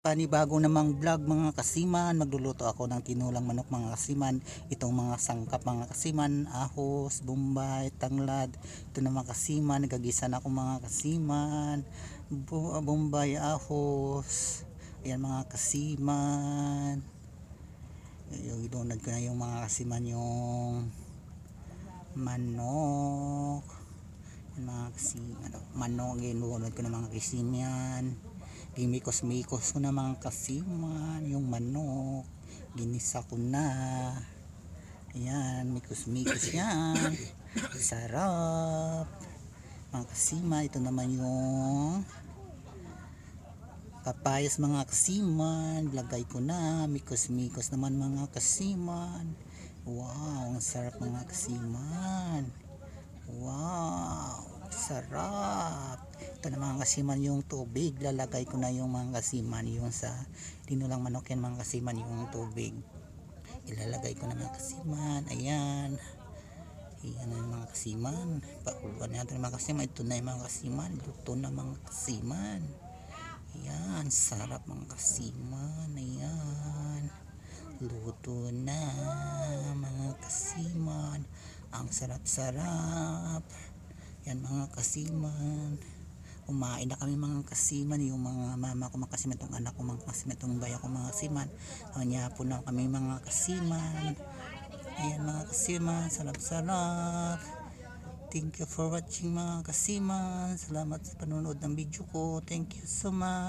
Panibago namang vlog mga kasiman, magluluto ako ng tinulang manok mga kasiman. Itong mga sangkap mga kasiman, ahos, bombay, tanglad. Ito na mga kasiman, nagagisa na ako mga kasiman. Bombay, ahos. Ayan mga kasiman. Yung idunod ko na yung mga kasiman yung manok. Yung mga kasiman, manok, idunod ko na mga kasiman. Gimikos-mikos ko na mga kasiman yung manok, ginisa ko na. Ayan, mikos-mikos yan, sarap mga kasiman. Ito naman yung papayas mga kasiman, lagay ko na, mikos-mikos naman mga kasiman. Wow, ang sarap mga kasiman. Wow, sarap. Ito na mga kasiman yung tubig, lalagay ko na yung mga kasiman yung sa tinulang manok yan mga kasiman, yung tubig ilalagay ko na mga kasiman. Ayan, ayan na mga kasiman, pakuluan natin mga kasiman. Ito na yung mga kasiman, luto na mga kasiman. Ayan, sarap mga kasiman. Ayan, luto na mga kasiman, ang sarap-sarap. Yan mga kasiman, kumain na kami mga kasiman, yung mga mama ko mga kasiman, itong anak ko mga kasiman, itong bayan ko mga kasiman. Kanya po na kami mga kasiman. Ayan mga kasiman, sarap-sarap. Thank you for watching mga kasiman. Salamat sa panonood ng video ko. Thank you so much.